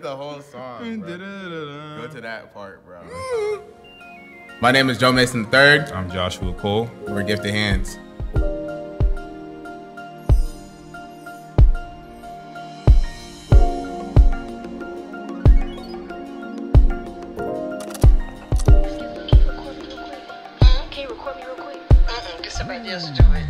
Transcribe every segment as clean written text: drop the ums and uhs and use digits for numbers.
the whole song, bro. Go to that part, bro. My name is Joe Mason III. I'm Joshua Cole. We're Gifted Hands. Can you record me real quick? Get somebody else to do it.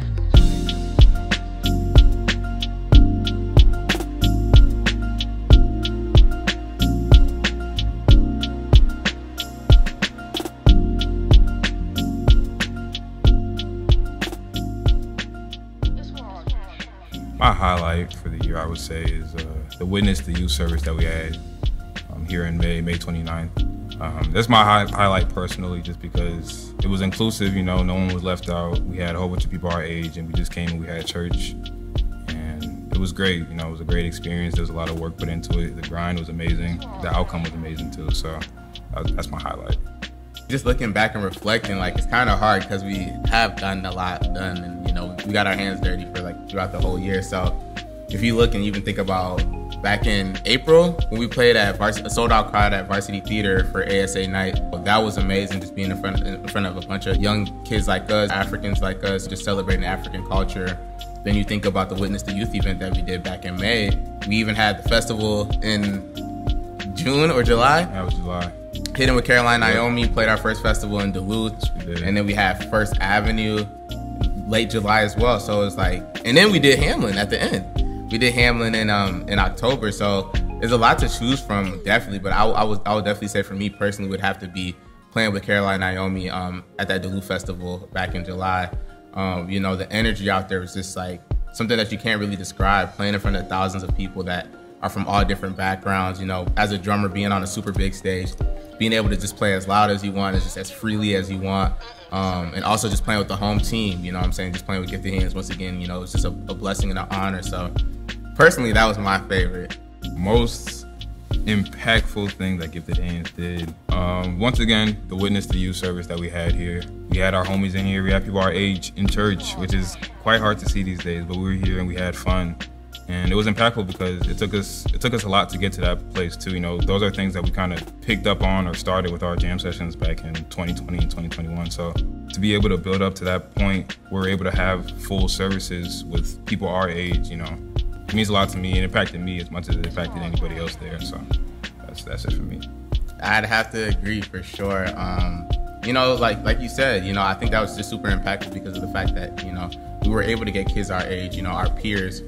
My highlight for the year, I would say, is the Witness the Youth service that we had here in May 29th. That's my highlight personally, just because it was inclusive, you know, no one was left out. We had a whole bunch of people our age, and we just came and we had church. And it was great, you know, it was a great experience. There was a lot of work put into it. The grind was amazing. The outcome was amazing too, so that's my highlight. Just looking back and reflecting, like, it's kind of hard because we have gotten a lot done, and, you know, we got our hands dirty for, like, throughout the whole year. So if you look and even think about back in April when we played at a sold-out crowd at Varsity Theater for ASA night, that was amazing, just being in front of a bunch of young kids like us, Africans like us, just celebrating African culture. Then you think about the Witness the Youth event that we did back in May. We even had the festival in June or July? That was July. Hitting with Caroline Naomi, played our first festival in Duluth, and then we had First Avenue late July as well. So it's like, and then we did Hamlin at the end. We did Hamlin in October. So there's a lot to choose from, definitely. But I would definitely say for me personally would have to be playing with Caroline Naomi at that Duluth festival back in July. You know, the energy out there was just like something that you can't really describe. Playing in front of thousands of people that are from all different backgrounds. You know, as a drummer, being on a super big stage, being able to just play as loud as you want, just as freely as you want, and also just playing with the home team, you know what I'm saying, just playing with Gifted Hands, once again, you know, it's just a blessing and an honor. So personally, that was my favorite. Most impactful thing that Gifted Hands did, once again, the Witness the Youth service that we had here. We had our homies in here, we had people our age in church, which is quite hard to see these days, but we were here and we had fun. And it was impactful because it took us a lot to get to that place too. You know, those are things that we kind of picked up on or started with our jam sessions back in 2020 and 2021. So to be able to build up to that point, we're able to have full services with people our age, you know, it means a lot to me. It impacted me as much as it impacted anybody else there. So that's it for me. I'd have to agree for sure. You know, like you said, you know, I think that was just super impactful because of the fact that, you know, we were able to get kids our age, you know, our peers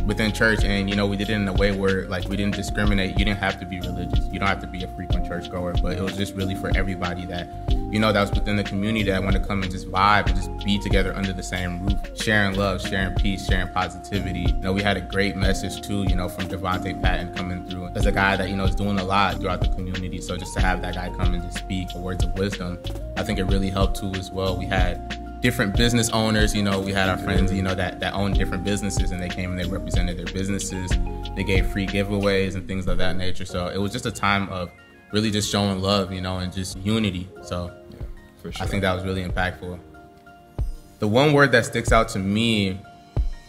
within church, and, you know, we did it in a way where, like, we didn't discriminate. You didn't have to be religious. You don't have to be a frequent churchgoer, but it was just really for everybody that, you know, that was within the community that want to come and just vibe and just be together under the same roof, sharing love, sharing peace, sharing positivity. You know, we had a great message too, you know, from Devontae Patton coming through as a guy that, you know, is doing a lot throughout the community. So just to have that guy come and just speak words of wisdom, I think it really helped too as well. We had different business owners, you know, we had our friends, you know, that own different businesses, and they came and they represented their businesses. They gave free giveaways and things of that nature. So it was just a time of really just showing love, you know, and just unity. So yeah, for sure. I think that was really impactful. The one word that sticks out to me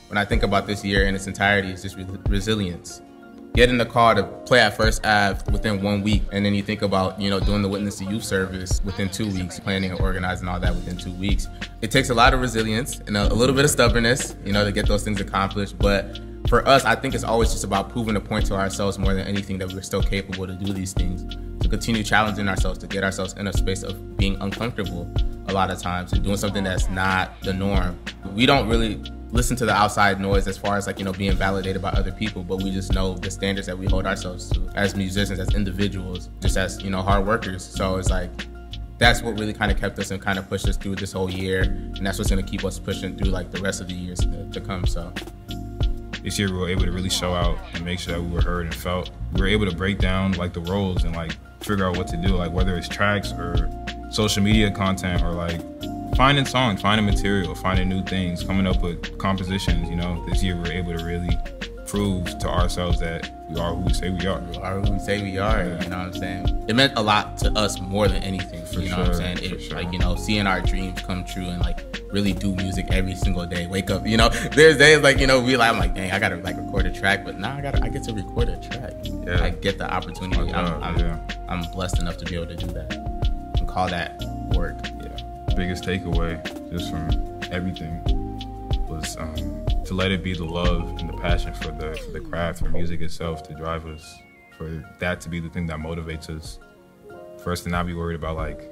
when I think about this year in its entirety is just resilience. Getting the call to play at First Ave within 1 week, and then you think about, you know, doing the Witness to Youth service within 2 weeks, planning and organizing all that within 2 weeks. It takes a lot of resilience and a little bit of stubbornness, you know, to get those things accomplished. But for us, I think it's always just about proving a point to ourselves more than anything that we're still capable to do these things, to continue challenging ourselves, to get ourselves in a space of being uncomfortable a lot of times and doing something that's not the norm. We don't really listen to the outside noise as far as, like, you know, being validated by other people, but we just know the standards that we hold ourselves to as musicians, as individuals, just as, you know, hard workers. So it's like, that's what really kind of kept us and kind of pushed us through this whole year, and that's what's going to keep us pushing through, like, the rest of the years to come. So this year we were able to really show out and make sure that we were heard and felt. We were able to break down, like, the roles and, like, figure out what to do, like, whether it's tracks or social media content or, like, finding songs, finding material, finding new things, coming up with compositions. You know, this year we were able to really prove to ourselves that we are who we say we are. We are who we say we are, you know what I'm saying? It meant a lot to us more than anything, For you know sure, what I'm saying? It, sure. Like, you know, seeing our dreams come true and, like, really do music every single day. Wake up, you know. There's days like, you know, I'm like, dang, I gotta like record a track, but now I get to record a track. Yeah. I get the opportunity. I'm blessed enough to be able to do that and call that work. Yeah. Biggest takeaway just from everything was to let it be the love and the passion for the craft, for music itself, to drive us, for that to be the thing that motivates us. For us to not be worried about like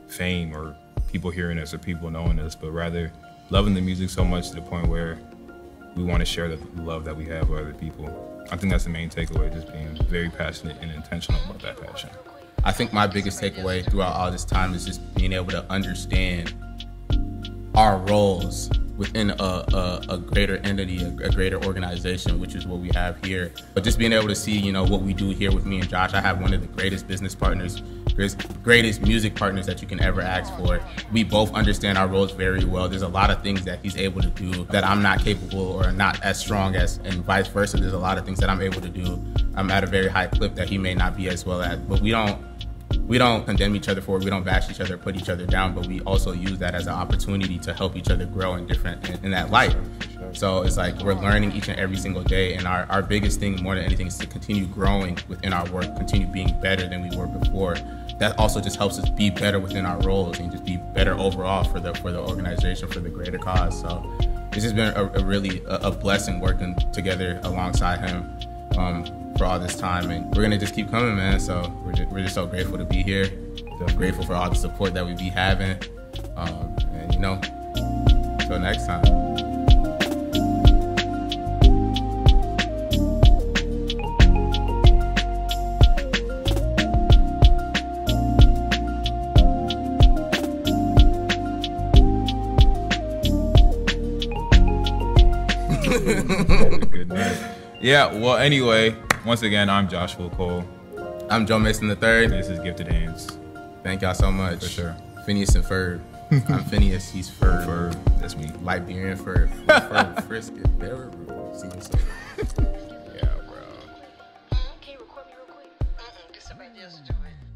fame or people hearing us or people knowing us, but rather loving the music so much to the point where we want to share the love that we have with other people. I think that's the main takeaway, just being very passionate and intentional about that passion. I think my biggest takeaway throughout all this time is just being able to understand our roles within a greater entity, a greater organization, which is what we have here. But just being able to see, you know, what we do here with me and Josh. I have one of the greatest business partners, greatest music partners that you can ever ask for. We both understand our roles very well. There's a lot of things that he's able to do that I'm not capable or not as strong as, and vice versa. There's a lot of things that I'm able to do. I'm at a very high clip that he may not be as well at, but we don't condemn each other for it. We don't bash each other, put each other down, but we also use that as an opportunity to help each other grow in that light. So it's like we're learning each and every single day, and our biggest thing more than anything is to continue growing within our work, continue being better than we were before. That also just helps us be better within our roles and just be better overall for the organization, for the greater cause. So it's just been a really blessing working together alongside him for all this time, and we're gonna just keep coming, man. So we're just so grateful to be here. Grateful for all the support that we be having, and you know, until next time. Good night. Yeah, well, anyway, once again, I'm Joshua Cole. I'm Joe Mason III. This is Gifted Hands. Thank y'all so much. For sure. Phineas and Ferb. I'm Phineas, he's Ferb. Ferb, that's me. Liberian Ferb. Ferb, Frisket, Bear See what's up. Yeah, bro. Can you record me real quick? Get somebody else to do it.